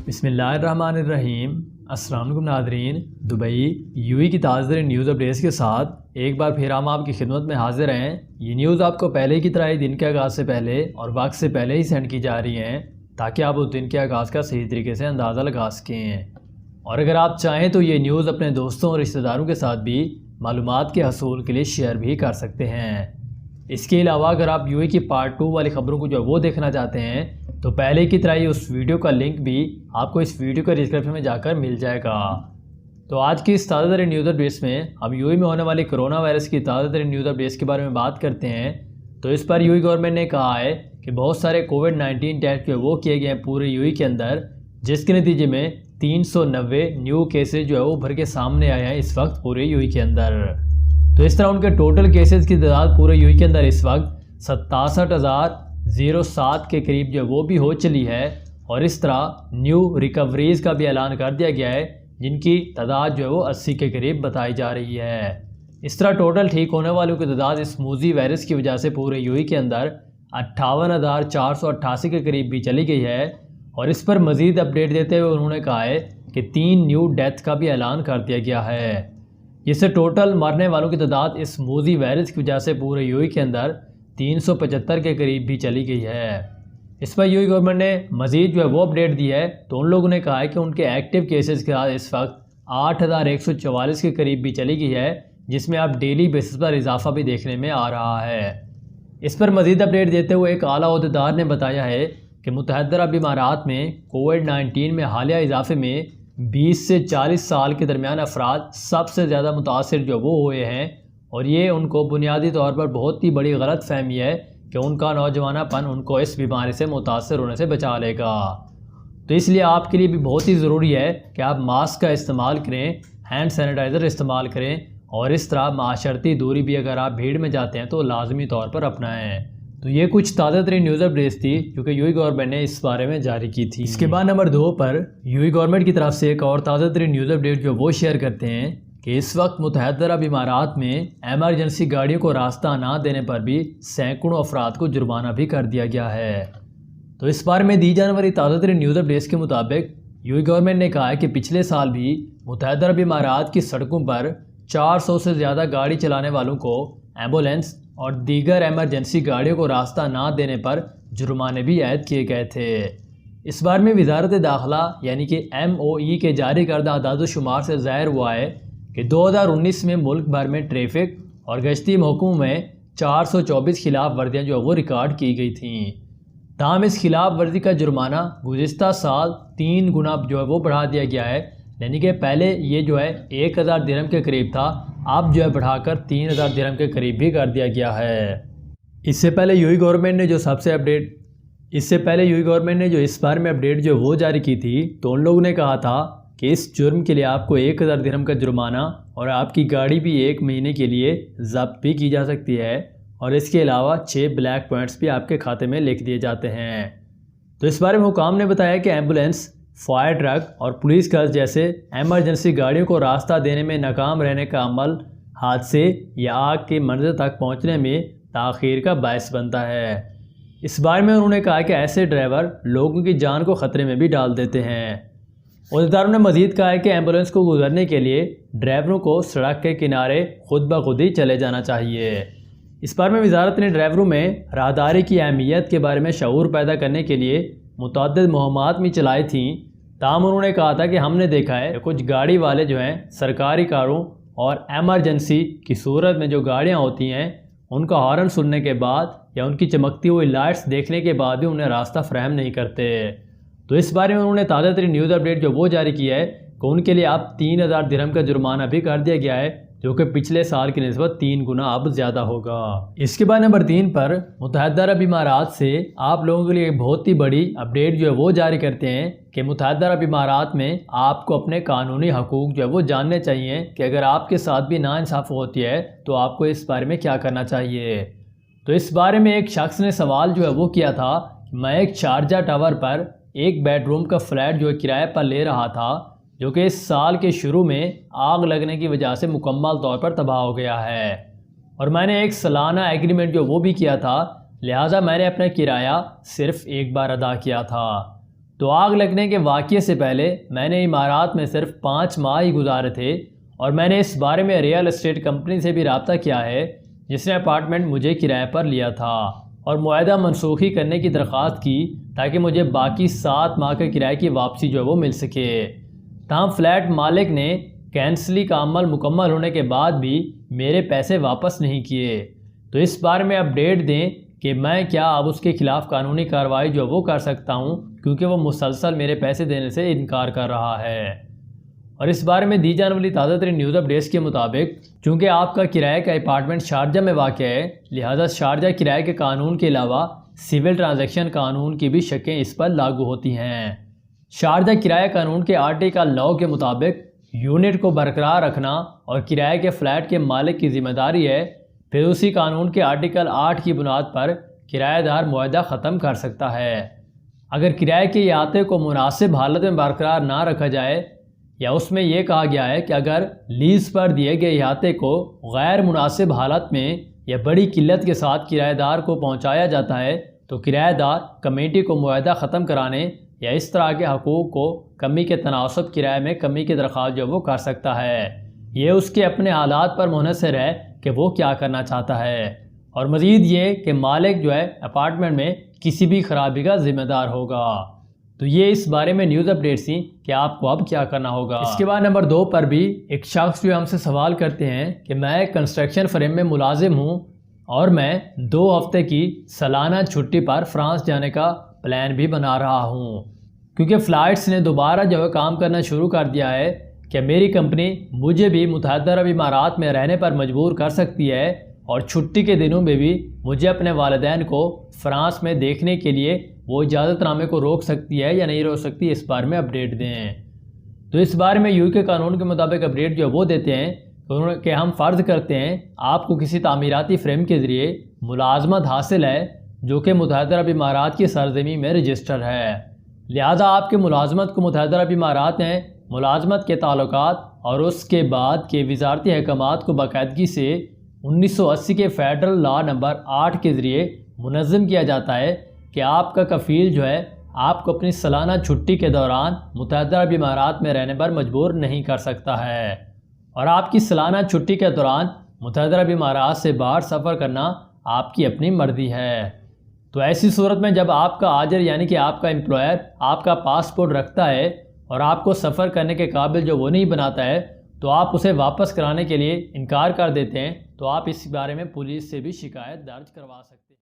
بسم اللہ الرحمن الرحیم۔ السلام علیکم ناظرین، دبئی یو کی تازہ ترین نیوز اپڈیٹس کے ساتھ ایک بار پھر ہم آپ کی خدمت میں حاضر ہیں۔ یہ نیوز آپ کو پہلے کی طرح ہی دن کے آغاز سے پہلے اور وقت سے پہلے ہی سینڈ کی جا رہی ہیں تاکہ آپ اس دن کے آغاز کا صحیح طریقے سے اندازہ لگا سکیں، اور اگر آپ چاہیں تو یہ نیوز اپنے دوستوں اور رشتہ داروں کے ساتھ بھی معلومات کے حصول کے لیے شیئر بھی کر سکتے ہیں۔ اس کے علاوہ اگر آپ یو کی پارٹ 2 والی خبروں کو جو وہ دیکھنا چاہتے ہیں تو پہلے کی طرح ہی اس ویڈیو کا لنک بھی آپ کو اس ویڈیو کے ڈسکرپشن میں جا کر مل جائے گا۔ تو آج کی اس تازہ ترین نیوز اپڈیٹس میں ہم یو میں ہونے والی کرونا وائرس کی تازہ ترین نیوز اپڈیٹس کے بارے میں بات کرتے ہیں۔ تو اس پر یو گورنمنٹ نے کہا ہے کہ بہت سارے کووڈ-19 ٹیسٹ وہ کیے گئے ہیں پورے یو کے اندر، جس کے نتیجے میں 390 نیو کیسز جو ہے وہ ابھر کے سامنے آئے ہیں اس وقت پورے یو کے اندر۔ تو اس طرح ان کے ٹوٹل کیسز کی تعداد پورے یو کے اندر اس وقت 67,007 کے قریب جو وہ بھی ہو چلی ہے، اور اس طرح نیو ریکوریز کا بھی اعلان کر دیا گیا ہے جن کی تعداد جو ہے وہ 80 کے قریب بتائی جا رہی ہے۔ اس طرح ٹوٹل ٹھیک ہونے والوں کی تعداد اس موذی وائرس کی وجہ سے پورے یو کے اندر 58,488 کے قریب بھی چلی گئی ہے، اور اس پر مزید اپڈیٹ دیتے ہوئے انہوں نے کہا ہے کہ 3 نیو ڈیتھ کا بھی اعلان کر دیا گیا ہے، جس سے ٹوٹل مرنے والوں کی تعداد اس موذی وائرس کی وجہ سے پورے یو کے اندر 375 کے قریب بھی چلی گئی ہے۔ اس پر یو گورنمنٹ نے مزید جو ہے وہ اپڈیٹ دی ہے، تو ان لوگوں نے کہا ہے کہ ان کے ایکٹیو کیسز کی تعداد اس وقت 8,144 کے قریب بھی چلی گئی ہے، جس میں اب ڈیلی بیسس پر اضافہ بھی دیکھنے میں آ رہا ہے۔ اس پر مزید اپڈیٹ دیتے ہوئے ایک اعلیٰ عہدیدار نے بتایا ہے کہ متحدہ عرب امارات میں کووڈ-19 میں حالیہ اضافے میں 20 سے 40 سال کے درمیان افراد سب سے زیادہ متاثر جو وہ ہوئے ہیں، اور یہ ان کو بنیادی طور پر بہت ہی بڑی غلط فہمی ہے کہ ان کا نوجوانہ پن ان کو اس بیماری سے متاثر ہونے سے بچا لے گا۔ تو اس لیے آپ کے لیے بھی بہت ہی ضروری ہے کہ آپ ماسک کا استعمال کریں، ہینڈ سینیٹائزر استعمال کریں، اور اس طرح معاشرتی دوری بھی اگر آپ بھیڑ میں جاتے ہیں تو لازمی طور پر اپنائیں۔ تو یہ کچھ تازہ ترین نیوز اپڈیٹس تھی جو کہ یو گورنمنٹ نے اس بارے میں جاری کی تھی۔ اس کے بعد نمبر 2 پر یو گورنمنٹ کی طرف سے ایک اور تازہ ترین نیوز اپڈیٹ جو وہ شیئر کرتے ہیں کہ اس وقت متحدہ عرب امارات میں ایمرجنسی گاڑیوں کو راستہ نہ دینے پر بھی سینکڑوں افراد کو جرمانہ بھی کر دیا گیا ہے۔ تو اس بارے میں دی جانے والی تازہ ترین نیوز اپڈیٹس کے مطابق یو گورنمنٹ نے کہا ہے کہ پچھلے سال بھی متحدہ عرب امارات کی سڑکوں پر 400 سے زیادہ گاڑی چلانے والوں کو ایمبولینس اور دیگر ایمرجنسی گاڑیوں کو راستہ نہ دینے پر جرمانے بھی عائد کیے گئے تھے۔ اس بارے میں وزارت داخلہ یعنی کہ MOE کے جاری کردہ اعداد و شمار سے ظاہر ہوا ہے کہ 2019 میں ملک بھر میں ٹریفک اور گشتی محکموں میں 424 خلاف ورزیاں جو وہ ریکارڈ کی گئی تھیں۔ تاہم اس خلاف ورزی کا جرمانہ گزشتہ سال 3 گنا جو ہے وہ بڑھا دیا گیا ہے، یعنی کہ پہلے یہ جو ہے 1,000 درہم کے قریب تھا، اب جو ہے بڑھا کر 3,000 درہم کے قریب بھی کر دیا گیا ہے۔ اس سے پہلے یو گورنمنٹ نے جو اس بارے میں اپڈیٹ جو وہ جاری کی تھی، تو ان لوگوں نے کہا تھا کہ اس جرم کے لیے آپ کو 1,000 درہم کا جرمانہ اور آپ کی گاڑی بھی 1 مہینے کے لیے ضبط بھی کی جا سکتی ہے، اور اس کے علاوہ 6 بلیک پوائنٹس بھی آپ کے کھاتے میں لکھ دیے جاتے ہیں۔ تو اس بارے میں حکام نے بتایا کہ ایمبولینس، فائر ٹرک اور پولیس کارز جیسے ایمرجنسی گاڑیوں کو راستہ دینے میں ناکام رہنے کا عمل حادثے یا آگ کے منظر تک پہنچنے میں تاخیر کا باعث بنتا ہے۔ اس بارے میں انہوں نے کہا کہ ایسے ڈرائیور لوگوں کی جان کو خطرے میں بھی ڈال دیتے ہیں۔ عہدیداروں نے مزید کہا ہے کہ ایمبولینس کو گزرنے کے لیے ڈرائیوروں کو سڑک کے کنارے خود بخود ہی چلے جانا چاہیے۔ اس بارے میں وزارت نے ڈرائیوروں میں راہداری کی اہمیت کے بارے میں شعور پیدا کرنے کے لیے متعدد مہمات بھی چلائی تھیں، تاہم انہوں نے کہا تھا کہ ہم نے دیکھا ہے کہ کچھ گاڑی والے جو ہیں سرکاری کاروں اور ایمرجنسی کی صورت میں جو گاڑیاں ہوتی ہیں ان کا ہارن سننے کے بعد یا ان کی چمکتی ہوئی لائٹس دیکھنے کے بعد بھی انہیں راستہ فراہم نہیں کرتے۔ تو اس بارے میں انہوں نے تازہ ترین نیوز اپڈیٹ جو وہ جاری کی ہے کہ ان کے لیے اب 3,000 درہم کا جرمانہ بھی کر دیا گیا ہے، جو کہ پچھلے سال کی نسبت 3 گنا اب زیادہ ہوگا۔ اس کے بعد نمبر 3 پر متحدہ عرب امارات سے آپ لوگوں کے لیے ایک بہت ہی بڑی اپڈیٹ جو ہے وہ جاری کرتے ہیں کہ متحدہ عرب امارات میں آپ کو اپنے قانونی حقوق جو ہے وہ جاننے چاہیے کہ اگر آپ کے ساتھ بھی ناانصافی ہوتی ہے تو آپ کو اس بارے میں کیا کرنا چاہیے۔ تو اس بارے میں ایک شخص نے سوال جو ہے وہ کیا تھا کہ میں ایک شارجہ ٹاور پر ایک بیڈ روم کا فلیٹ جو ہے کرائے پر لے رہا تھا، جو کہ اس سال کے شروع میں آگ لگنے کی وجہ سے مکمل طور پر تباہ ہو گیا ہے، اور میں نے ایک سالانہ ایگریمنٹ جو وہ بھی کیا تھا، لہٰذا میں نے اپنا کرایہ صرف ایک بار ادا کیا تھا۔ تو آگ لگنے کے واقعے سے پہلے میں نے امارات میں صرف 5 ماہ ہی گزارے تھے اور میں نے اس بارے میں ریئل اسٹیٹ کمپنی سے بھی رابطہ کیا ہے جس نے اپارٹمنٹ مجھے کرائے پر لیا تھا اور معاہدہ منسوخی کرنے کی درخواست کی تاکہ مجھے باقی 7 ماہ کے کرائے کی واپسی جو ہے وہ مل سکے۔ تاہم فلیٹ مالک نے کینسلی کا عمل مکمل ہونے کے بعد بھی میرے پیسے واپس نہیں کیے۔ تو اس بارے میں اپڈیٹ دیں کہ میں کیا اب اس کے خلاف قانونی کارروائی جو وہ کر سکتا ہوں کیونکہ وہ مسلسل میرے پیسے دینے سے انکار کر رہا ہے۔ اور اس بارے میں دی جانے والی تازہ ترین نیوز اپڈیٹس کے مطابق چونکہ آپ کا کرائے کا اپارٹمنٹ شارجہ میں واقع ہے، لہذا شارجہ کرائے کے قانون کے علاوہ سول ٹرانزیکشن قانون کی بھی شقیں اس پر لاگو ہوتی ہیں۔ شارجہ کرایہ قانون کے آرٹیکل 9 کے مطابق یونٹ کو برقرار رکھنا اور کرائے کے فلیٹ کے مالک کی ذمہ داری ہے، پھر اسی قانون کے آرٹیکل 8 کی بنیاد پر کرایہ دار معاہدہ ختم کر سکتا ہے۔ اگر کرائے کے احاطے کو مناسب حالت میں برقرار نہ رکھا جائے یا اس میں یہ کہا گیا ہے کہ اگر لیز پر دیے گئے احاطے کو غیر مناسب حالت میں یا بڑی قلت کے ساتھ کرایہ دار کو پہنچایا جاتا ہے تو کرایہ دار کمیٹی کو معاہدہ ختم کرانے یا اس طرح کے حقوق کو کمی کے تناسب کرائے میں کمی کی درخواست جو وہ کر سکتا ہے۔ یہ اس کے اپنے حالات پر منحصر ہے کہ وہ کیا کرنا چاہتا ہے، اور مزید یہ کہ مالک جو ہے اپارٹمنٹ میں کسی بھی خرابی کا ذمہ دار ہوگا۔ تو یہ اس بارے میں نیوز اپڈیٹس تھیں کہ آپ کو اب کیا کرنا ہوگا۔ اس کے بعد نمبر 2 پر بھی ایک شخص جو ہم سے سوال کرتے ہیں کہ میں کنسٹرکشن فرم میں ملازم ہوں اور میں 2 ہفتے کی سالانہ چھٹی پر فرانس جانے کا پلان بھی بنا رہا ہوں کیونکہ فلائٹس نے دوبارہ جو ہے کام کرنا شروع کر دیا ہے۔ کہ میری کمپنی مجھے بھی متحدہ عرب امارات میں رہنے پر مجبور کر سکتی ہے اور چھٹی کے دنوں میں بھی مجھے اپنے والدین کو فرانس میں دیکھنے کے لیے وہ اجازت نامے کو روک سکتی ہے یا نہیں روک سکتی، اس بارے میں اپڈیٹ دیں۔ تو اس بارے میں یو کے قانون کے مطابق اپڈیٹ جو وہ دیتے ہیں کہ ہم فرض کرتے ہیں آپ کو کسی تعمیراتی فریم کے ذریعے ملازمت حاصل ہے جو کہ متحدہ عرب امارات کی سرزمین میں رجسٹر ہے، لہذا آپ کے ملازمت کو متحدہ عرب امارات میں ملازمت کے تعلقات اور اس کے بعد کے وزارتی احکامات کو باقاعدگی سے 1980 کے فیڈرل لا نمبر 8 کے ذریعے منظم کیا جاتا ہے کہ آپ کا کفیل جو ہے آپ کو اپنی سالانہ چھٹی کے دوران متحدہ عرب امارات میں رہنے پر مجبور نہیں کر سکتا ہے، اور آپ کی سالانہ چھٹی کے دوران متحدہ عرب امارات سے باہر سفر کرنا آپ کی اپنی مرضی ہے۔ تو ایسی صورت میں جب آپ کا آجر یعنی کہ آپ کا امپلائر آپ کا پاسپورٹ رکھتا ہے اور آپ کو سفر کرنے کے قابل جو وہ نہیں بناتا ہے تو آپ اسے واپس کرانے کے لیے انکار کر دیتے ہیں، تو آپ اس بارے میں پولیس سے بھی شکایت درج کروا سکتے ہیں۔